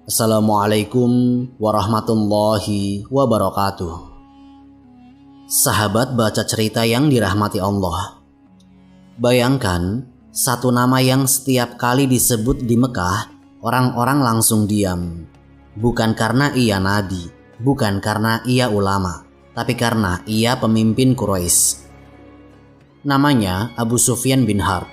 Assalamualaikum warahmatullahi wabarakatuh. Sahabat baca cerita yang dirahmati Allah. Bayangkan satu nama yang setiap kali disebut di Mekah, orang-orang langsung diam. Bukan karena ia nabi, bukan karena ia ulama, tapi karena ia pemimpin Quraisy. Namanya Abu Sufyan bin Harb.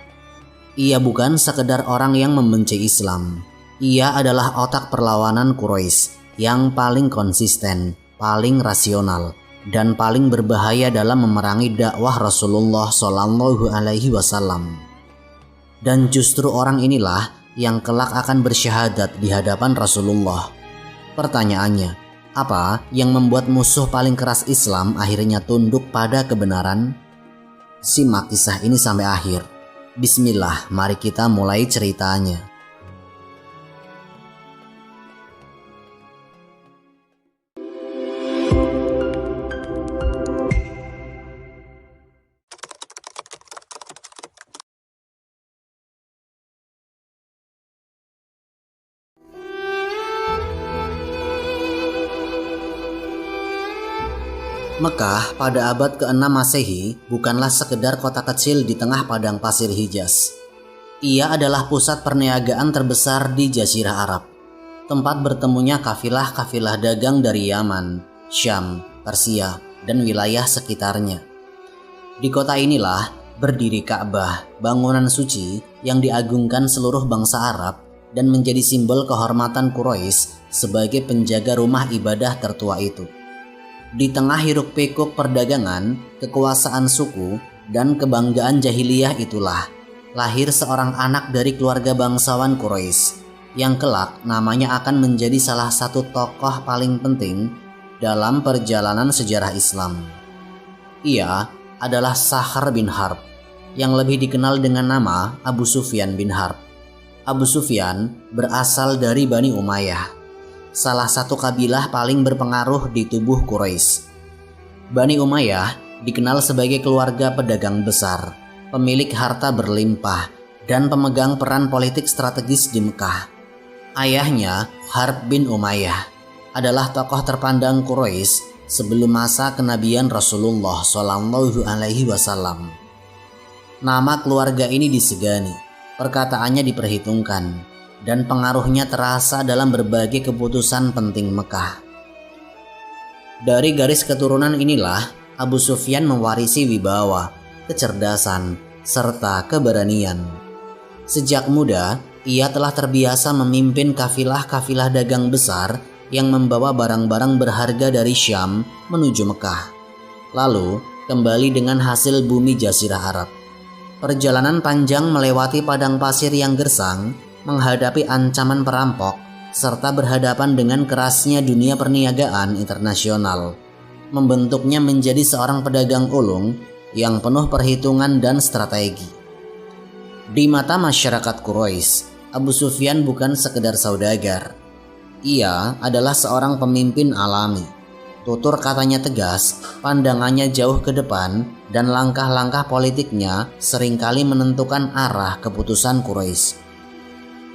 Ia bukan sekedar orang yang membenci Islam. Ia adalah otak perlawanan Quraisy yang paling konsisten, paling rasional, dan paling berbahaya dalam memerangi dakwah Rasulullah Shallallahu Alaihi Wasallam. Dan justru orang inilah yang kelak akan bersyahadat di hadapan Rasulullah. Pertanyaannya, apa yang membuat musuh paling keras Islam akhirnya tunduk pada kebenaran? Simak kisah ini sampai akhir. Bismillah, mari kita mulai ceritanya. Mekah pada abad ke-6 Masehi bukanlah sekedar kota kecil di tengah padang pasir Hijaz. Ia adalah pusat perniagaan terbesar di Jazirah Arab, tempat bertemunya kafilah-kafilah dagang dari Yaman, Syam, Persia, dan wilayah sekitarnya. Di kota inilah berdiri Ka'bah, bangunan suci yang diagungkan seluruh bangsa Arab dan menjadi simbol kehormatan Quraisy sebagai penjaga rumah ibadah tertua itu. Di tengah hiruk-pikuk perdagangan, kekuasaan suku, dan kebanggaan jahiliyah itulah lahir seorang anak dari keluarga bangsawan Quraisy yang kelak namanya akan menjadi salah satu tokoh paling penting dalam perjalanan sejarah Islam. Ia adalah Sahr bin Harb yang lebih dikenal dengan nama Abu Sufyan bin Harb. Abu Sufyan berasal dari Bani Umayyah, salah satu kabilah paling berpengaruh di tubuh Quraisy. Bani Umayyah dikenal sebagai keluarga pedagang besar, pemilik harta berlimpah, dan pemegang peran politik strategis di Mekah. Ayahnya, Harb bin Umayyah, adalah tokoh terpandang Quraisy sebelum masa kenabian Rasulullah Shallallahu Alaihi Wasallam. Nama keluarga ini disegani, perkataannya diperhitungkan, dan pengaruhnya terasa dalam berbagai keputusan penting Mekah. Dari garis keturunan inilah Abu Sufyan mewarisi wibawa, kecerdasan, serta keberanian. Sejak muda, ia telah terbiasa memimpin kafilah-kafilah dagang besar yang membawa barang-barang berharga dari Syam menuju Mekah, lalu kembali dengan hasil bumi Jazirah Arab. Perjalanan panjang melewati padang pasir yang gersang, menghadapi ancaman perampok, serta berhadapan dengan kerasnya dunia perniagaan internasional, membentuknya menjadi seorang pedagang ulung yang penuh perhitungan dan strategi. Di mata masyarakat Quraisy, Abu Sufyan bukan sekedar saudagar. Ia adalah seorang pemimpin alami. Tutur katanya tegas, pandangannya jauh ke depan, dan langkah-langkah politiknya seringkali menentukan arah keputusan Quraisy.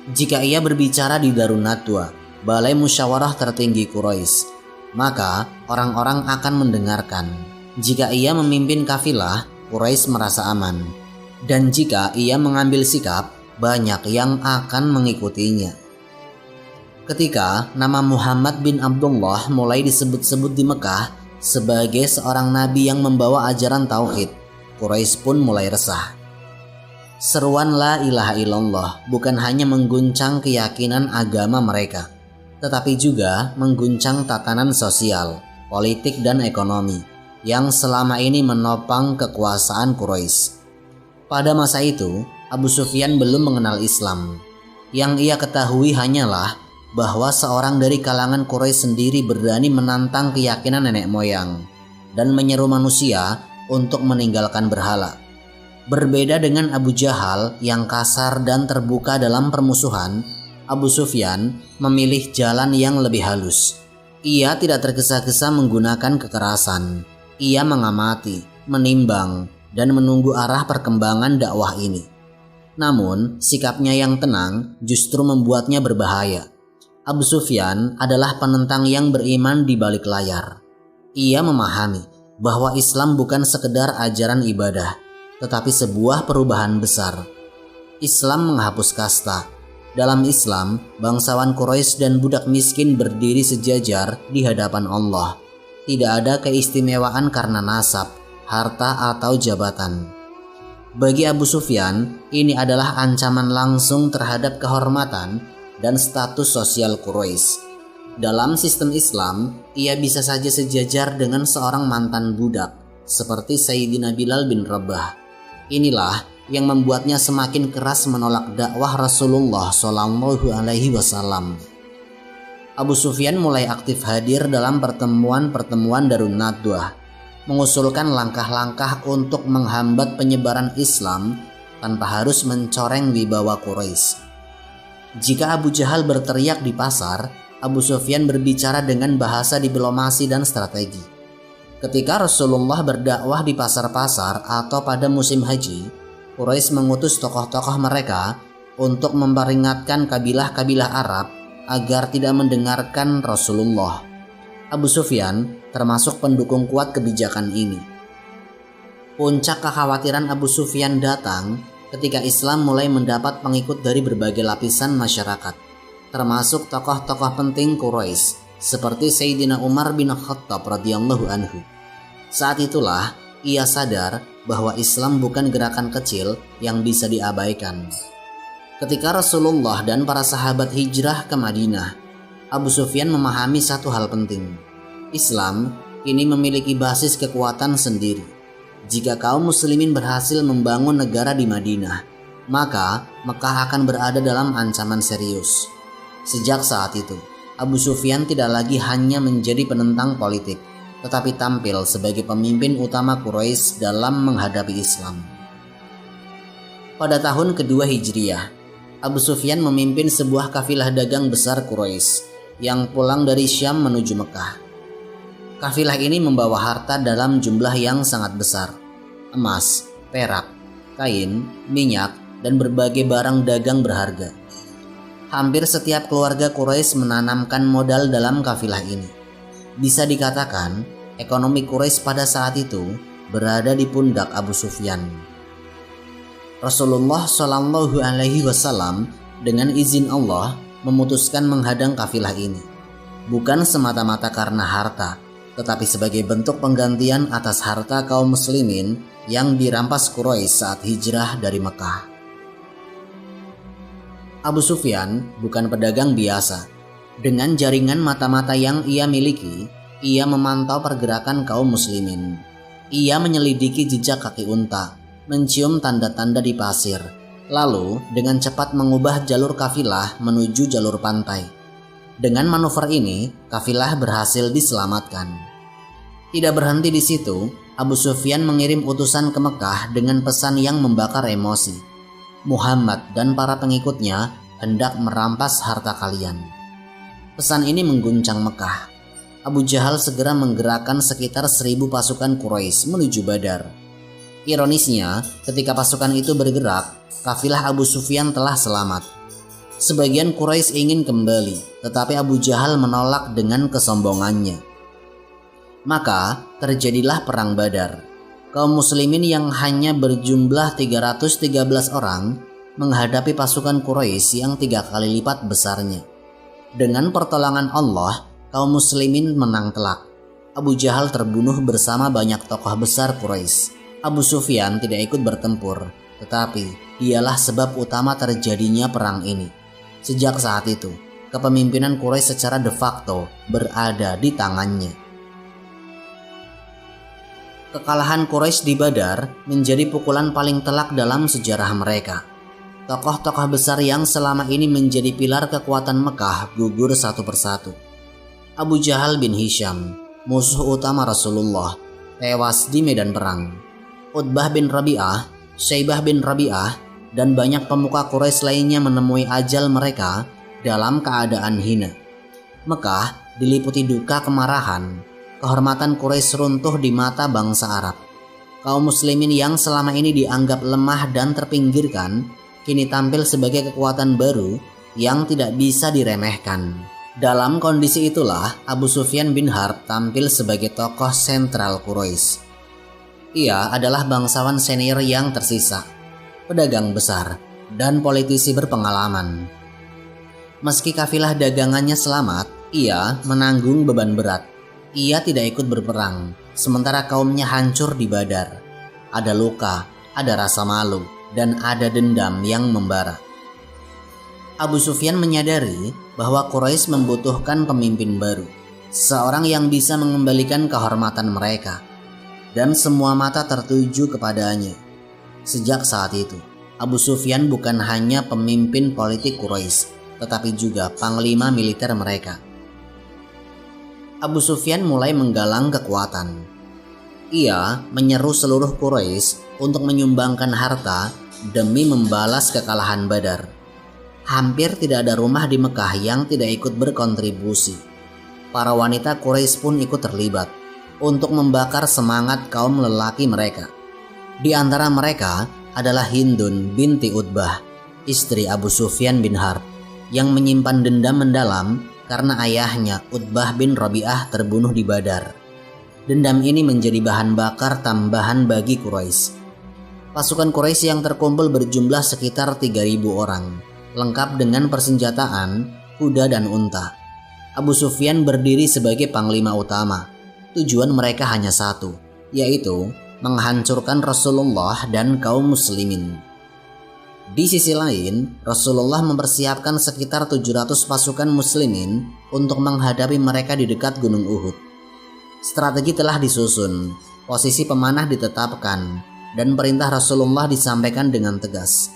Jika ia berbicara di Darun Nadwa, balai musyawarah tertinggi Quraisy, maka orang-orang akan mendengarkan. Jika ia memimpin kafilah, Quraisy merasa aman. Dan jika ia mengambil sikap, banyak yang akan mengikutinya. Ketika nama Muhammad bin Abdullah mulai disebut-sebut di Mekah sebagai seorang nabi yang membawa ajaran tauhid, Quraisy pun mulai resah. Seruan la ilaha illallah bukan hanya mengguncang keyakinan agama mereka, tetapi juga mengguncang tatanan sosial, politik, dan ekonomi yang selama ini menopang kekuasaan Quraisy. Pada masa itu, Abu Sufyan belum mengenal Islam. Yang ia ketahui hanyalah bahwa seorang dari kalangan Quraisy sendiri berani menantang keyakinan nenek moyang dan menyeru manusia untuk meninggalkan berhala. Berbeda dengan Abu Jahal yang kasar dan terbuka dalam permusuhan, Abu Sufyan memilih jalan yang lebih halus. Ia tidak tergesa-gesa menggunakan kekerasan. Ia mengamati, menimbang, dan menunggu arah perkembangan dakwah ini. Namun, sikapnya yang tenang justru membuatnya berbahaya. Abu Sufyan adalah penentang yang beriman di balik layar. Ia memahami bahwa Islam bukan sekedar ajaran ibadah, tetapi sebuah perubahan besar. Islam menghapus kasta. Dalam Islam, bangsawan Quraisy dan budak miskin berdiri sejajar di hadapan Allah. Tidak ada keistimewaan karena nasab, harta, atau jabatan. Bagi Abu Sufyan, ini adalah ancaman langsung terhadap kehormatan dan status sosial Quraisy. Dalam sistem Islam, ia bisa saja sejajar dengan seorang mantan budak seperti Sayyidina Bilal bin Rabah. Inilah yang membuatnya semakin keras menolak dakwah Rasulullah Shallallahu Alaihi Wasallam. Abu Sufyan mulai aktif hadir dalam pertemuan-pertemuan Darun Nadwah, mengusulkan langkah-langkah untuk menghambat penyebaran Islam tanpa harus mencoreng wibawa Quraisy. Jika Abu Jahal berteriak di pasar, Abu Sufyan berbicara dengan bahasa diplomasi dan strategi. Ketika Rasulullah berdakwah di pasar-pasar atau pada musim haji, Quraisy mengutus tokoh-tokoh mereka untuk memperingatkan kabilah-kabilah Arab agar tidak mendengarkan Rasulullah. Abu Sufyan termasuk pendukung kuat kebijakan ini. Puncak kekhawatiran Abu Sufyan datang ketika Islam mulai mendapat pengikut dari berbagai lapisan masyarakat, termasuk tokoh-tokoh penting Quraisy seperti Sayyidina Umar bin Khattab radhiyallahu anhu. Saat itulah ia sadar bahwa Islam bukan gerakan kecil yang bisa diabaikan. Ketika Rasulullah dan para sahabat hijrah ke Madinah, Abu Sufyan memahami satu hal penting. Islam kini memiliki basis kekuatan sendiri. Jika kaum muslimin berhasil membangun negara di Madinah, maka Mekah akan berada dalam ancaman serius. Sejak saat itu, Abu Sufyan tidak lagi hanya menjadi penentang politik, tetapi tampil sebagai pemimpin utama Quraisy dalam menghadapi Islam. Pada tahun kedua Hijriah, Abu Sufyan memimpin sebuah kafilah dagang besar Quraisy yang pulang dari Syam menuju Mekah. Kafilah ini membawa harta dalam jumlah yang sangat besar, emas, perak, kain, minyak, dan berbagai barang dagang berharga. Hampir setiap keluarga Quraisy menanamkan modal dalam kafilah ini. Bisa dikatakan, ekonomi Quraisy pada saat itu berada di pundak Abu Sufyan. Rasulullah Shallallahu Alaihi Wasallam dengan izin Allah memutuskan menghadang kafilah ini, bukan semata-mata karena harta, tetapi sebagai bentuk penggantian atas harta kaum muslimin yang dirampas Quraisy saat hijrah dari Mekah. Abu Sufyan bukan pedagang biasa. Dengan jaringan mata-mata yang ia miliki, ia memantau pergerakan kaum muslimin. Ia menyelidiki jejak kaki unta, mencium tanda-tanda di pasir, lalu dengan cepat mengubah jalur kafilah menuju jalur pantai. Dengan manuver ini, kafilah berhasil diselamatkan. Tidak berhenti di situ, Abu Sufyan mengirim utusan ke Mekah dengan pesan yang membakar emosi. Muhammad dan para pengikutnya hendak merampas harta kalian. Pesan ini mengguncang Mekah. Abu Jahal segera menggerakkan sekitar 1.000 pasukan Quraisy menuju Badar. Ironisnya, ketika pasukan itu bergerak, kafilah Abu Sufyan telah selamat. Sebagian Quraisy ingin kembali, tetapi Abu Jahal menolak dengan kesombongannya. Maka terjadilah perang Badar. Kaum muslimin yang hanya berjumlah 313 orang menghadapi pasukan Quraisy yang 3 kali lipat besarnya. Dengan pertolongan Allah, kaum muslimin menang telak. Abu Jahal terbunuh bersama banyak tokoh besar Quraisy. Abu Sufyan tidak ikut bertempur, tetapi dialah sebab utama terjadinya perang ini. Sejak saat itu, kepemimpinan Quraisy secara de facto berada di tangannya. Kekalahan Quraisy di Badar menjadi pukulan paling telak dalam sejarah mereka. Tokoh-tokoh besar yang selama ini menjadi pilar kekuatan Mekah gugur satu persatu. Abu Jahal bin Hisham, musuh utama Rasulullah, tewas di medan perang. Utbah bin Rabi'ah, Syaibah bin Rabi'ah, dan banyak pemuka Quraisy lainnya menemui ajal mereka dalam keadaan hina. Mekah diliputi duka kemarahan. Kehormatan Quraisy runtuh di mata bangsa Arab. Kaum muslimin yang selama ini dianggap lemah dan terpinggirkan, kini tampil sebagai kekuatan baru yang tidak bisa diremehkan. Dalam kondisi itulah Abu Sufyan bin Harb tampil sebagai tokoh sentral Quraisy. Ia adalah bangsawan senior yang tersisa, pedagang besar, dan politisi berpengalaman. Meski kafilah dagangannya selamat, ia menanggung beban berat. Ia tidak ikut berperang, sementara kaumnya hancur di Badar. Ada luka, ada rasa malu, dan ada dendam yang membara. Abu Sufyan menyadari bahwa Quraisy membutuhkan pemimpin baru, seorang yang bisa mengembalikan kehormatan mereka, dan semua mata tertuju kepadanya. Sejak saat itu, Abu Sufyan bukan hanya pemimpin politik Quraisy, tetapi juga panglima militer mereka. Abu Sufyan mulai menggalang kekuatan. Ia menyeru seluruh Quraisy untuk menyumbangkan harta demi membalas kekalahan Badar. Hampir tidak ada rumah di Mekah yang tidak ikut berkontribusi. Para wanita Quraisy pun ikut terlibat untuk membakar semangat kaum lelaki mereka. Di antara mereka adalah Hindun binti Utbah, istri Abu Sufyan bin Harb, yang menyimpan dendam mendalam karena ayahnya Utbah bin Rabi'ah terbunuh di Badar. Dendam ini menjadi bahan bakar tambahan bagi Quraisy. Pasukan Quraisy yang terkumpul berjumlah sekitar 3.000 orang, lengkap dengan persenjataan, kuda dan unta. Abu Sufyan berdiri sebagai panglima utama. Tujuan mereka hanya satu, yaitu menghancurkan Rasulullah dan kaum muslimin. Di sisi lain, Rasulullah mempersiapkan sekitar 700 pasukan muslimin untuk menghadapi mereka di dekat Gunung Uhud. Strategi telah disusun, posisi pemanah ditetapkan, dan perintah Rasulullah disampaikan dengan tegas.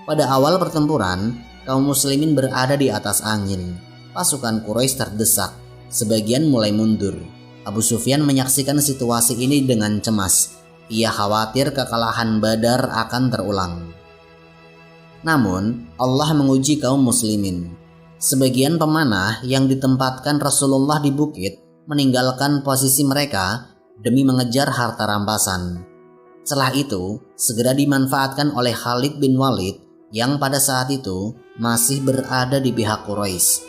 Pada awal pertempuran, kaum muslimin berada di atas angin. Pasukan Quraisy terdesak, sebagian mulai mundur. Abu Sufyan menyaksikan situasi ini dengan cemas. Ia khawatir kekalahan Badar akan terulang. Namun, Allah menguji kaum muslimin. Sebagian pemanah yang ditempatkan Rasulullah di bukit meninggalkan posisi mereka demi mengejar harta rampasan. Celah itu segera dimanfaatkan oleh Khalid bin Walid yang pada saat itu masih berada di pihak Quraisy.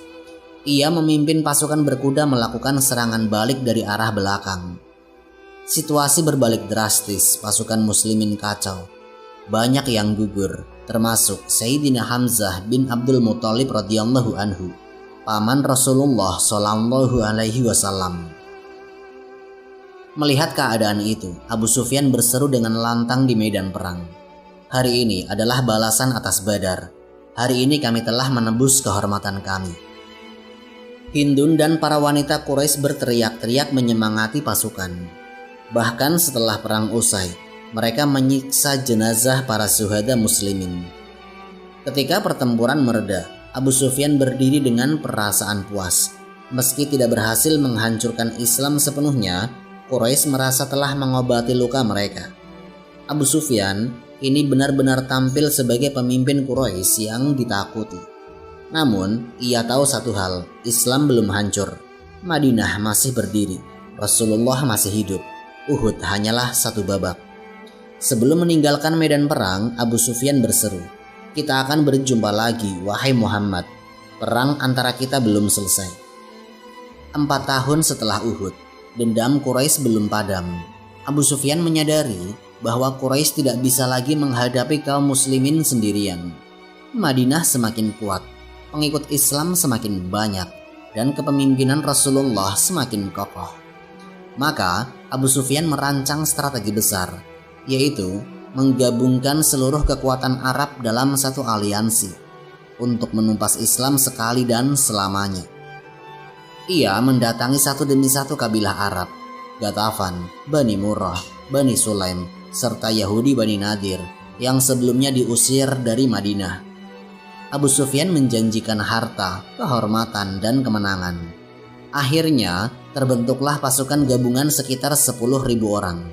Ia memimpin pasukan berkuda melakukan serangan balik dari arah belakang. Situasi berbalik drastis, pasukan muslimin kacau. Banyak yang gugur, termasuk Sayyidina Hamzah bin Abdul Muthalib radhiyallahu anhu, paman Rasulullah shallallahu alaihi wasallam. Melihat keadaan itu, Abu Sufyan berseru dengan lantang di medan perang. Hari ini adalah balasan atas Badar. Hari ini kami telah menembus kehormatan kami. Hindun dan para wanita Quraisy berteriak-teriak menyemangati pasukan. Bahkan setelah perang usai, mereka menyiksa jenazah para syuhada muslimin. Ketika pertempuran mereda, Abu Sufyan berdiri dengan perasaan puas. Meski tidak berhasil menghancurkan Islam sepenuhnya, Quraisy merasa telah mengobati luka mereka. Abu Sufyan ini benar-benar tampil sebagai pemimpin Quraisy yang ditakuti. Namun, ia tahu satu hal, Islam belum hancur. Madinah masih berdiri, Rasulullah masih hidup. Uhud hanyalah satu babak. Sebelum meninggalkan medan perang, Abu Sufyan berseru, "Kita akan berjumpa lagi, wahai Muhammad. Perang antara kita belum selesai." 4 tahun setelah Uhud, dendam Quraisy belum padam. Abu Sufyan menyadari bahwa Quraisy tidak bisa lagi menghadapi kaum muslimin sendirian. Madinah semakin kuat, pengikut Islam semakin banyak, dan kepemimpinan Rasulullah semakin kokoh. Maka Abu Sufyan merancang strategi besar, yaitu menggabungkan seluruh kekuatan Arab dalam satu aliansi untuk menumpas Islam sekali dan selamanya. Ia mendatangi satu demi satu kabilah Arab, Ghatafan, Bani Murrah, Bani Sulaim, serta Yahudi Bani Nadir yang sebelumnya diusir dari Madinah. Abu Sufyan menjanjikan harta, kehormatan, dan kemenangan. Akhirnya terbentuklah pasukan gabungan sekitar 10.000 orang.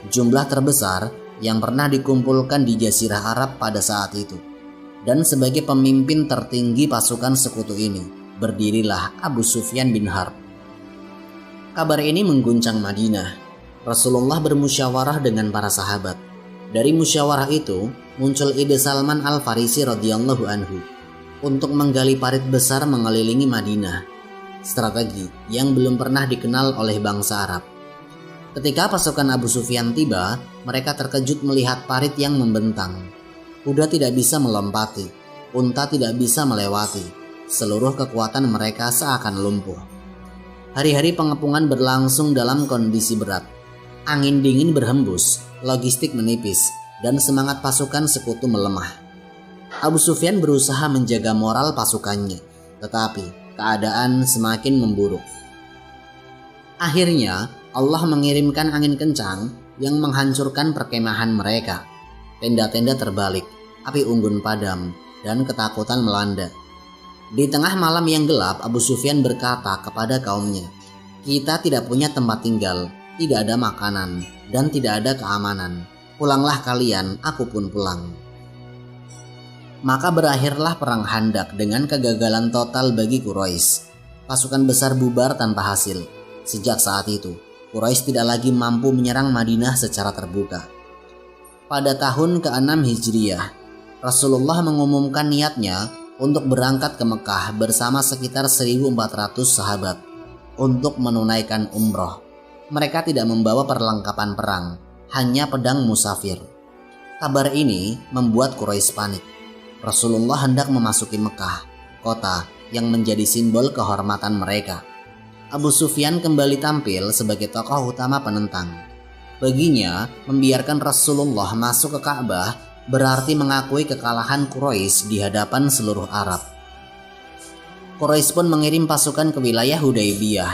Jumlah terbesar yang pernah dikumpulkan di Jazirah Arab pada saat itu. Dan sebagai pemimpin tertinggi pasukan sekutu ini, berdirilah Abu Sufyan bin Harb. Kabar ini mengguncang Madinah. Rasulullah bermusyawarah dengan para sahabat. Dari musyawarah itu muncul ide Salman Al-Farisi radhiyallahu anhu untuk menggali parit besar mengelilingi Madinah strategi yang belum pernah dikenal oleh bangsa Arab. Ketika pasukan Abu Sufyan tiba, mereka terkejut melihat parit yang membentang. Kuda tidak bisa melompati, unta tidak bisa melewati. Seluruh kekuatan mereka seakan lumpuh. Hari-hari pengepungan berlangsung dalam kondisi berat. Angin dingin berhembus, logistik menipis, dan semangat pasukan sekutu melemah. Abu Sufyan berusaha menjaga moral pasukannya, tetapi keadaan semakin memburuk. Akhirnya, Allah mengirimkan angin kencang yang menghancurkan perkemahan mereka. Tenda-tenda terbalik, api unggun padam, dan ketakutan melanda. Di tengah malam yang gelap, Abu Sufyan berkata kepada kaumnya, "Kita tidak punya tempat tinggal, tidak ada makanan, dan tidak ada keamanan. Pulanglah kalian, aku pun pulang." Maka berakhirlah perang Khandaq dengan kegagalan total bagi Quraisy. Pasukan besar bubar tanpa hasil. Sejak saat itu, Quraisy tidak lagi mampu menyerang Madinah secara terbuka. Pada tahun ke-6 Hijriah, Rasulullah mengumumkan niatnya untuk berangkat ke Mekah bersama sekitar 1.400 sahabat untuk menunaikan umroh. Mereka tidak membawa perlengkapan perang, hanya pedang musafir. Kabar ini membuat Quraisy panik. Rasulullah hendak memasuki Mekah, kota yang menjadi simbol kehormatan mereka. Abu Sufyan kembali tampil sebagai tokoh utama penentang. Baginya, membiarkan Rasulullah masuk ke Ka'bah berarti mengakui kekalahan Quraisy di hadapan seluruh Arab. Quraisy pun mengirim pasukan ke wilayah Hudaybiyah.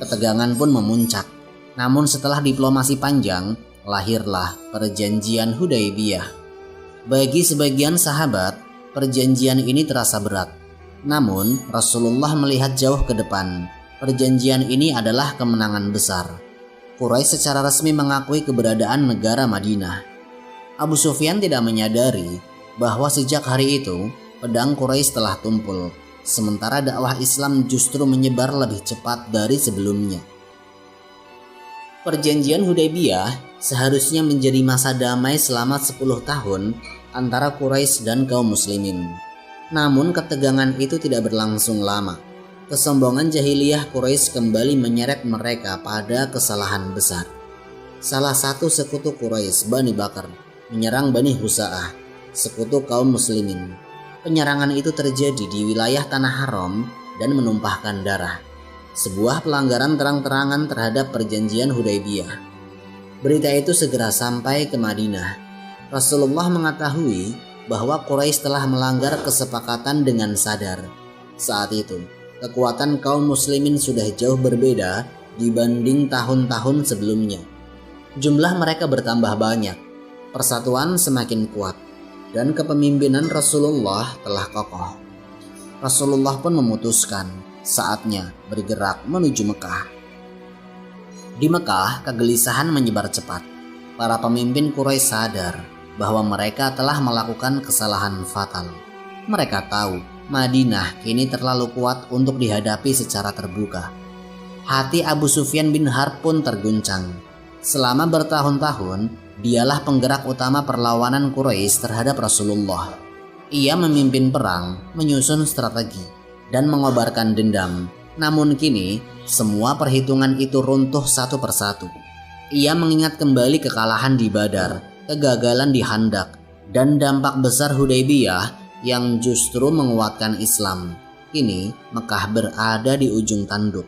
Ketegangan pun memuncak. Namun setelah diplomasi panjang, lahirlah perjanjian Hudaybiyah. Bagi sebagian sahabat, perjanjian ini terasa berat. Namun, Rasulullah melihat jauh ke depan. Perjanjian ini adalah kemenangan besar. Quraisy secara resmi mengakui keberadaan negara Madinah. Abu Sufyan tidak menyadari bahwa sejak hari itu, pedang Quraisy telah tumpul, sementara dakwah Islam justru menyebar lebih cepat dari sebelumnya. Perjanjian Hudaybiyah seharusnya menjadi masa damai selama 10 tahun antara Quraisy dan kaum muslimin. Namun ketegangan itu tidak berlangsung lama. Kesombongan jahiliyah Quraisy kembali menyeret mereka pada kesalahan besar. Salah satu sekutu Quraisy, Bani Bakar, menyerang Bani Husa'ah, sekutu kaum muslimin. Penyerangan itu terjadi di wilayah Tanah Haram dan menumpahkan darah. Sebuah pelanggaran terang-terangan terhadap perjanjian Hudaybiyah. Berita itu segera sampai ke Madinah. Rasulullah mengetahui bahwa Quraisy telah melanggar kesepakatan dengan sadar. Saat itu, kekuatan kaum muslimin sudah jauh berbeda dibanding tahun-tahun sebelumnya. Jumlah mereka bertambah banyak, persatuan semakin kuat, dan kepemimpinan Rasulullah telah kokoh. Rasulullah pun memutuskan saatnya bergerak menuju Mekah. Di Mekah, kegelisahan menyebar cepat. Para pemimpin Quraisy sadar bahwa mereka telah melakukan kesalahan fatal. Mereka tahu Madinah kini terlalu kuat untuk dihadapi secara terbuka. Hati Abu Sufyan bin Harb pun terguncang. Selama bertahun-tahun, dialah penggerak utama perlawanan Quraisy terhadap Rasulullah. Ia memimpin perang, menyusun strategi, dan mengobarkan dendam. Namun kini, semua perhitungan itu runtuh satu persatu. Ia mengingat kembali kekalahan di Badar, kegagalan di Khandaq, dan dampak besar Hudaybiyah yang justru menguatkan Islam. Kini Mekah berada di ujung tanduk.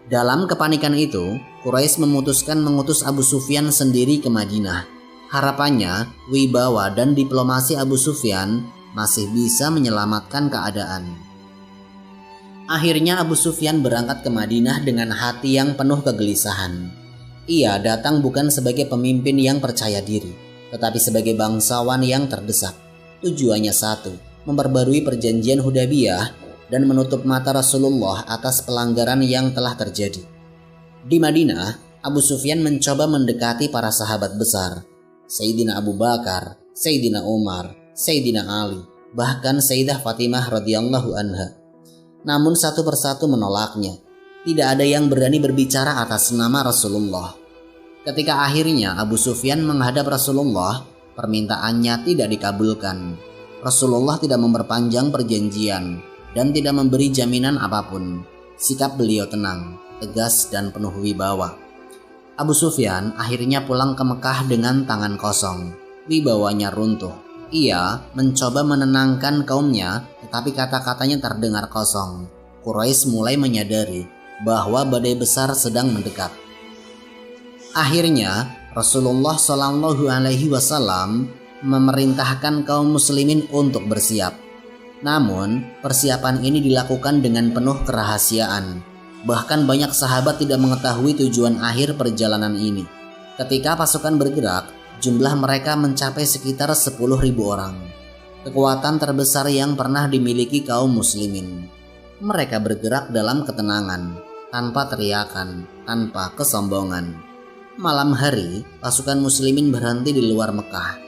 Dalam kepanikan itu, Quraisy memutuskan mengutus Abu Sufyan sendiri ke Madinah. Harapannya, wibawa dan diplomasi Abu Sufyan masih bisa menyelamatkan keadaan. Akhirnya Abu Sufyan berangkat ke Madinah dengan hati yang penuh kegelisahan. Ia datang bukan sebagai pemimpin yang percaya diri, tetapi sebagai bangsawan yang terdesak. Tujuannya satu, memperbarui perjanjian Hudaybiyah dan menutup mata Rasulullah atas pelanggaran yang telah terjadi. Di Madinah, Abu Sufyan mencoba mendekati para sahabat besar, Sayyidina Abu Bakar, Sayyidina Umar, Sayyidina Ali, bahkan Sayyidah Fatimah radhiyallahu anha. Namun satu persatu menolaknya. Tidak ada yang berani berbicara atas nama Rasulullah. Ketika akhirnya Abu Sufyan menghadap Rasulullah, permintaannya tidak dikabulkan. Rasulullah tidak memperpanjang perjanjian dan tidak memberi jaminan apapun. Sikap beliau tenang, tegas dan penuh wibawa. Abu Sufyan akhirnya pulang ke Mekah dengan tangan kosong. Wibawanya runtuh. Ia mencoba menenangkan kaumnya, tetapi kata-katanya terdengar kosong. Quraisy mulai menyadari bahwa badai besar sedang mendekat. Akhirnya Rasulullah Shallallahu Alaihi Wasallam memerintahkan kaum muslimin untuk bersiap. Namun persiapan ini dilakukan dengan penuh kerahasiaan. Bahkan banyak sahabat tidak mengetahui tujuan akhir perjalanan ini. Ketika pasukan bergerak, jumlah mereka mencapai sekitar 10.000 orang. Kekuatan terbesar yang pernah dimiliki kaum muslimin. Mereka bergerak dalam ketenangan, tanpa teriakan, tanpa kesombongan. Malam hari, pasukan muslimin berhenti di luar Mekah.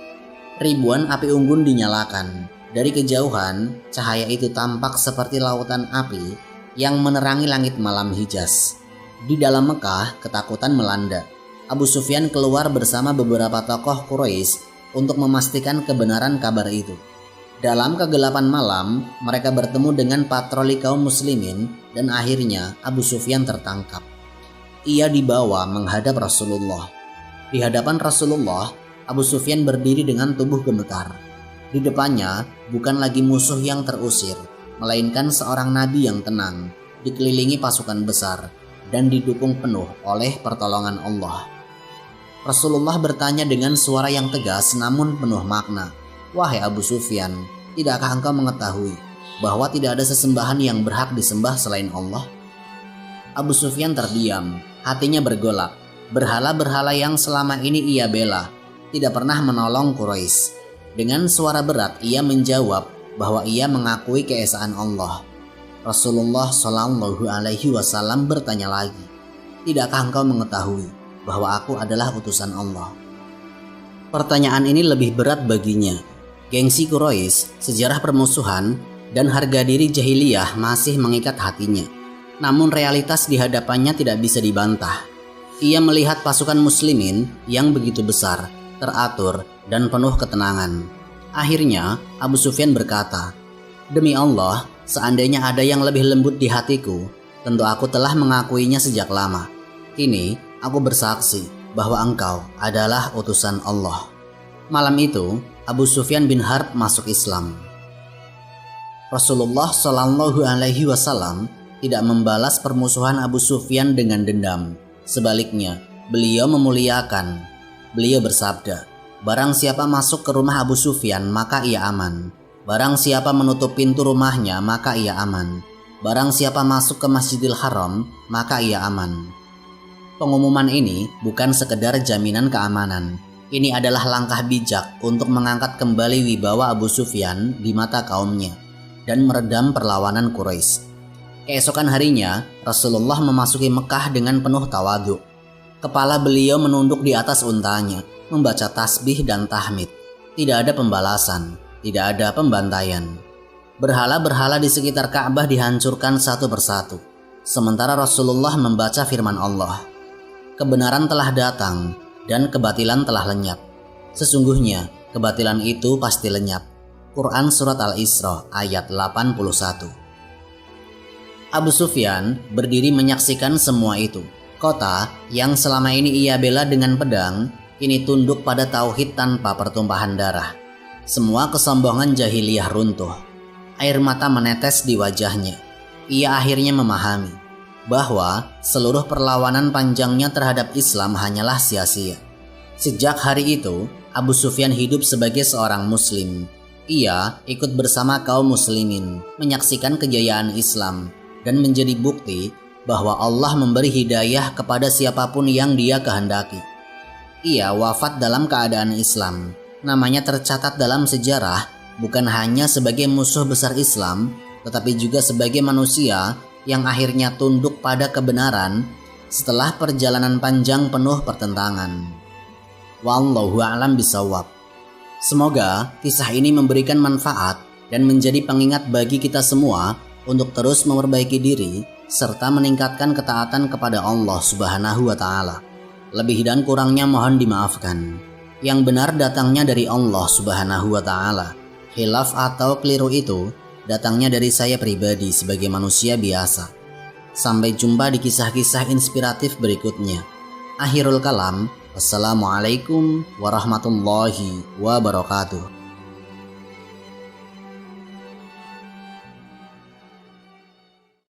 Ribuan api unggun dinyalakan. Dari kejauhan, cahaya itu tampak seperti lautan api yang menerangi langit malam Hijaz. Di dalam Mekah, ketakutan melanda. Abu Sufyan keluar bersama beberapa tokoh Quraisy untuk memastikan kebenaran kabar itu. Dalam kegelapan malam, mereka bertemu dengan patroli kaum muslimin dan akhirnya Abu Sufyan tertangkap. Ia dibawa menghadap Rasulullah. Di hadapan Rasulullah, Abu Sufyan berdiri dengan tubuh gemetar. Di depannya bukan lagi musuh yang terusir, melainkan seorang nabi yang tenang, dikelilingi pasukan besar, dan didukung penuh oleh pertolongan Allah. Rasulullah bertanya dengan suara yang tegas namun penuh makna, "Wahai Abu Sufyan, tidakkah engkau mengetahui bahwa tidak ada sesembahan yang berhak disembah selain Allah?" Abu Sufyan terdiam, hatinya bergolak. Berhala-berhala yang selama ini ia bela tidak pernah menolong Quraisy. Dengan suara berat ia menjawab bahwa ia mengakui keesaan Allah. Rasulullah Shallallahu Alaihi Wasallam bertanya lagi, "Tidakkah engkau mengetahui bahwa aku adalah utusan Allah?" Pertanyaan ini lebih berat baginya. Gengsi Quraisy, sejarah permusuhan, dan harga diri jahiliyah masih mengikat hatinya. Namun realitas di hadapannya tidak bisa dibantah. Ia melihat pasukan muslimin yang begitu besar, teratur, dan penuh ketenangan. Akhirnya Abu Sufyan berkata, "Demi Allah, seandainya ada yang lebih lembut di hatiku, tentu aku telah mengakuinya sejak lama. Kini aku bersaksi bahwa engkau adalah utusan Allah." Malam itu Abu Sufyan bin Harb masuk Islam. Rasulullah Shallallahu Alaihi Wasallam tidak membalas permusuhan Abu Sufyan dengan dendam. Sebaliknya, beliau memuliakan. Beliau bersabda, "Barang siapa masuk ke rumah Abu Sufyan maka ia aman. Barang siapa menutup pintu rumahnya maka ia aman. Barang siapa masuk ke Masjidil Haram maka ia aman." Pengumuman ini bukan sekedar jaminan keamanan. Ini adalah langkah bijak untuk mengangkat kembali wibawa Abu Sufyan di mata kaumnya dan meredam perlawanan Quraisy. Keesokan harinya, Rasulullah memasuki Mekah dengan penuh tawadhu. Kepala beliau menunduk di atas untanya, membaca tasbih dan tahmid. Tidak ada pembalasan, tidak ada pembantaian. Berhala-berhala di sekitar Ka'bah dihancurkan satu persatu. Sementara Rasulullah membaca firman Allah, "Kebenaran telah datang dan kebatilan telah lenyap. Sesungguhnya kebatilan itu pasti lenyap." Quran Surat Al-Isra ayat 81. Abu Sufyan berdiri menyaksikan semua itu. Kota yang selama ini ia bela dengan pedang, kini tunduk pada tauhid tanpa pertumpahan darah. Semua kesombongan jahiliyah runtuh. Air mata menetes di wajahnya. Ia akhirnya memahami bahwa seluruh perlawanan panjangnya terhadap Islam hanyalah sia-sia. Sejak hari itu, Abu Sufyan hidup sebagai seorang muslim. Ia ikut bersama kaum muslimin menyaksikan kejayaan Islam dan menjadi bukti bahwa Allah memberi hidayah kepada siapapun yang Dia kehendaki. Ia wafat dalam keadaan Islam. Namanya tercatat dalam sejarah bukan hanya sebagai musuh besar Islam, tetapi juga sebagai manusia yang akhirnya tunduk pada kebenaran setelah perjalanan panjang penuh pertentangan. Wallahu a'lam bishawab. Semoga kisah ini memberikan manfaat dan menjadi pengingat bagi kita semua untuk terus memperbaiki diri serta meningkatkan ketaatan kepada Allah Subhanahu wa Ta'ala. Lebih dan kurangnya mohon dimaafkan. Yang benar datangnya dari Allah Subhanahu wa Ta'ala. Khilaf atau keliru itu datangnya dari saya pribadi sebagai manusia biasa. Sampai jumpa di kisah-kisah inspiratif berikutnya. Akhirul kalam, wassalamualaikum warahmatullahi wabarakatuh.